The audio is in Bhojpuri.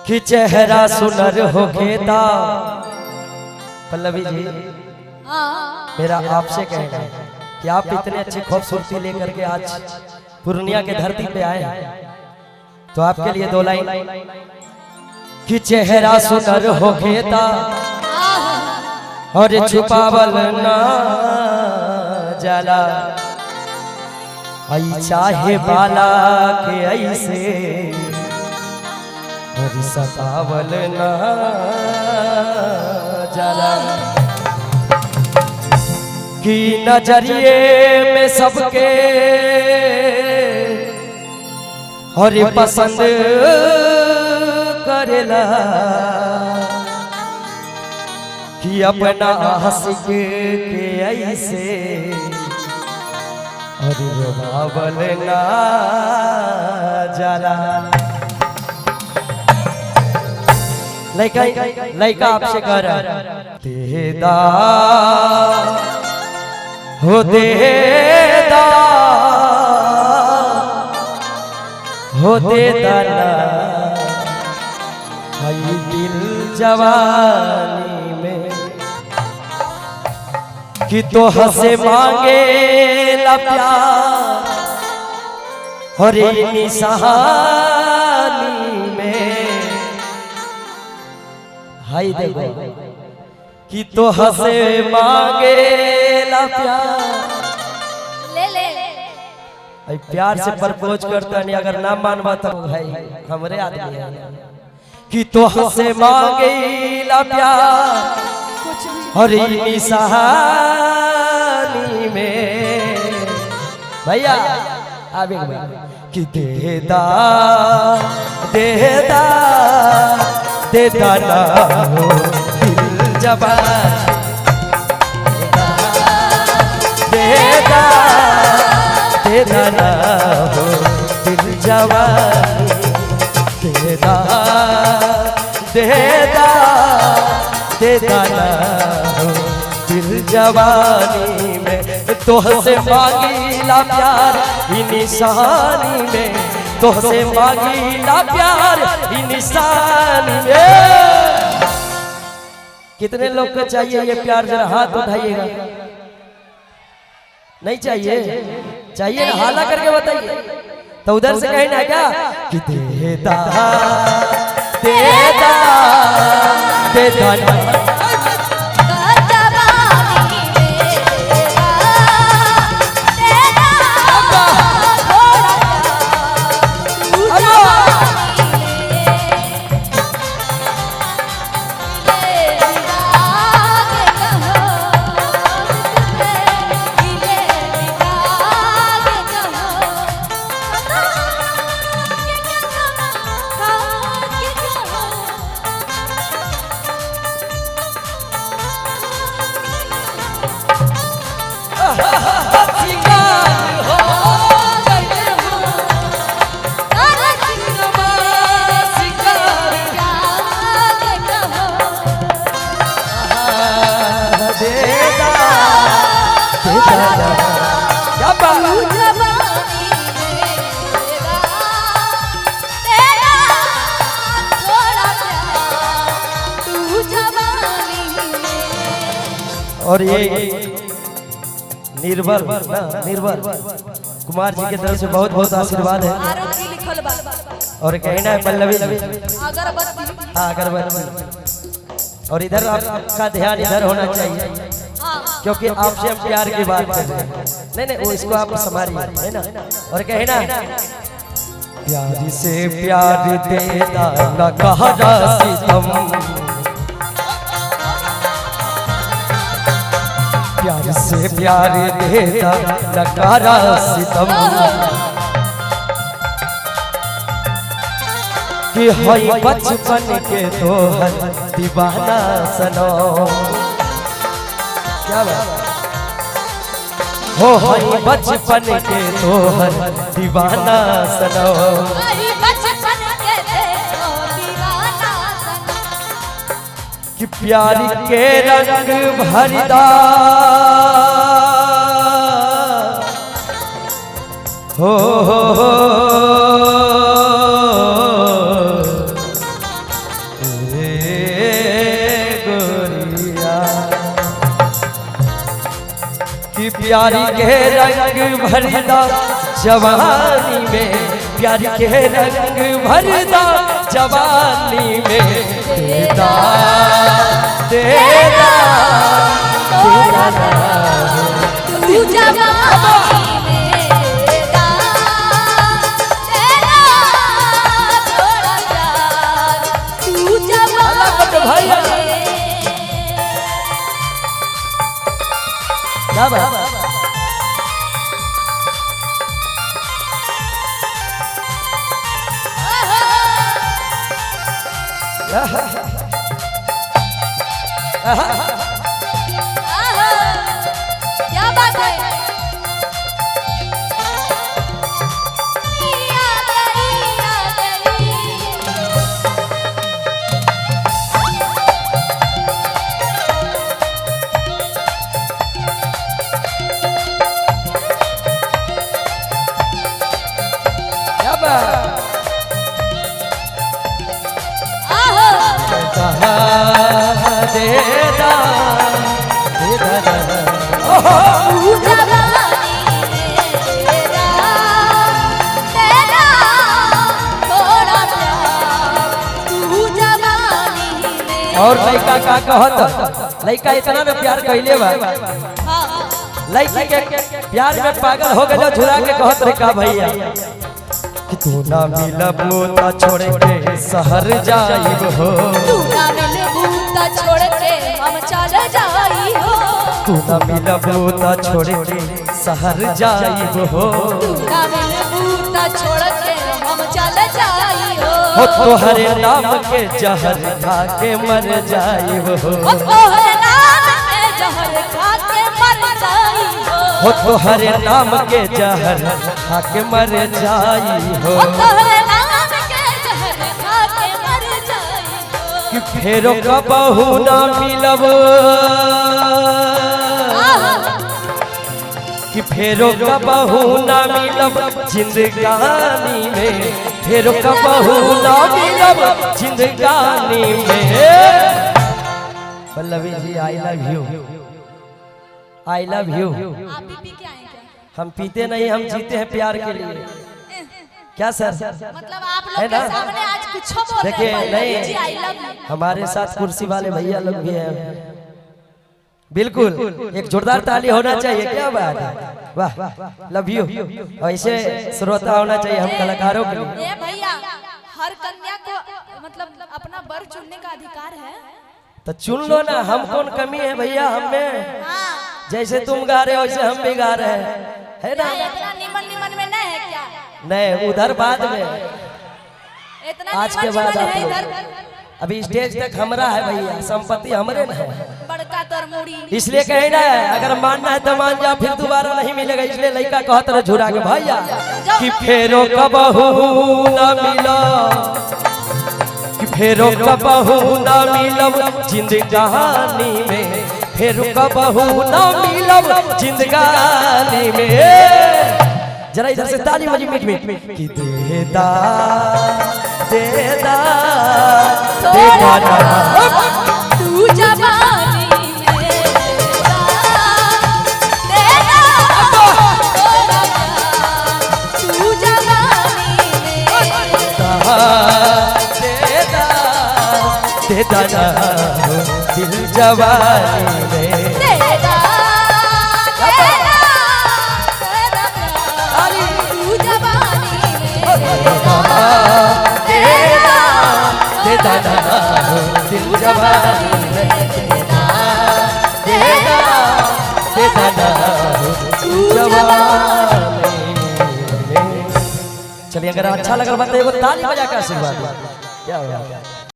कि चेहरा सुनर हो खेता। पल्लवी जी मेरा आपसे कहना है कि आप इतने अच्छी खूबसूरती लेकर के आज पूर्णिया के धरती पे आए हैं, तो आपके लिए दो लाइन कि चेहरा सुनर हो खेता और छुपावल ना जाला, आई चाहे बाला के ऐसे और सतावल ना जाला, कि नजरिए में सबके और पसंद करेला, कि अपना हंस के ऐसे और रोवावल ना जाला। लइका आपसे कह रहा देदा हो देदा हो देदा ना हई दिल जवानी में, कि तो हंसे मांगे ला प्यार और निशानी में, हाय देखो कि तो हंसे मांगे ला प्यार, ले प्यार से प्रपोज करता नहीं, अगर ना मानवा तो भाई हमरे आदमी है, कि तो हंसे मांगे ला प्यार और निशानी में, भैया आप एक बार कि देदा देदा देदा ना हो दिल जवान, देदा देदा ना हो दिल जवान, देदा देदा देदा ना हो दिल जवानी में, तोहसे मांगीला प्यार ही निशानी में, तोहसे मांगीला प्यार ही निशानी में। कितने लोग को चाहिए ये प्यार? जरा हाथ उठाइएगा। नहीं चाहिए? चाहिए ना, हाला करके बताइए। तो उधर से कहीं ना क्या कि देदा देदा देदा ना और ये निर्भर कुमार जी की तरफ से बहुत बहुत आशीर्वाद है। और कहना है पल्लवी अगरबत्ती, और इधर आपका ध्यान इधर होना चाहिए, क्योंकि आपसे हम प्यार की बात कर रहे हैं। नहीं वो इसको आप संभालिए, है ना। और कहना प्यार से प्यार देता न कहा सितम, प्यार से प्यार देता नकारा सितम, कि हई बचपन के तोहर दीवाना सनो, क्या बात हो, हई बचपन के तोहर दीवाना सनो, कि प्यार के रंग भरदा हो प्यारी के रंग भरदा जवानी में, प्यारी के रंग भरदा जवानी में, देदा देदा तेरा तू जवानी में देदा तेरा थोड़ा प्यार, तू जवानी में। क्या बात क्या बात है। देदा देदा तू जवानी में देदा तेरा थोड़ा प्यार, तू जवानी में। और लड़का का कहत, लड़का इतना न प्यार कैले बा, लड़की के प्यार में पागल हो गए, झुरा के कहत रे का भैया कि तू ना मिलबू ता छोड़ के शहर जाइब हो, तू ना मिलबू ता छोड़ के हम चल जाई हो, तू ना मिलबू ता छोड़ के शहर जाइब हो, तू ना मिलबू ता छोड़ के हम चल जाई हो तोहरे नाम के जहर खा के मर जाइब हो, तोहरे नाम के जहर खा के मर जाई हो तोहरे नाम के जहर खा के मर जाई हो, तोहरे नाम के जहर खा के मर जाई हो। कि फेरो कबहू ना मिलब, कि फेरो कबहू ना मिलब जिंदगानी में, फेरो कबहू ना मिलब जिंदगानी में। Pallavi ji I love you, I love you. आप भी पी के आए क्या? हम पीते नहीं, हम जीते हैं प्यार के लिए। क्या सर? मतलब आप लोग के सामने आज कुछ बोल रहे देखिए हैं, नहीं, जी आई लव यू। हमारे साथ कुर्सी वाले भैया लोग भी हैं। बिल्कुल एक जोरदार ताली होना चाहिए। क्या बात है, वाह लव यू। ऐसे श्रोता होना चाहिए हम कलाकारों के लिए। ये भैया हर कन्या को मतलब अपना वर चुनने का अधिकार है। तो चुन लो ना, हम कौन कमी है भैया हम में? जैसे तुम गा रहे हो वैसे हम भी गा रहे हैं, है ना? इतना निमन निमन में नहीं है क्या? नहीं, उधर बाद में, इतना आज के निमन बाद निमन आप है लोग। इधर। अभी स्टेज तक हमारा है भैया, संपत्ति हमरे ना है। बड़का तोर मुड़ी इसलिए कहीं ना, अगर मानना है तो मान जा, फिर दोबारा नहीं मिलेगा। इसलिए लड़का कहत रहे झुरा के भैया कि फेरो कबहू ना मिला, कि फेरो कबहू ना मिलब जिंदगानी में, फेरो कबहू ना मिलब जिंदगानी में। जरा इधर से ताली बजी मीठ मीठ कि देदा देदा देदा तू जवानी में देदा देदा थोड़ा प्यार, तू जवानी में देदा देदा ना दिल जवानी में, देदा देदा तेरा प्यार, तू जवानी में देदा देदा ना दिल जवानी में, देदा देदा ना दिल जवानी में। चलिए अगर अच्छा लगा बताइए, ताली बजा के आशीर्वाद। क्या हुआ?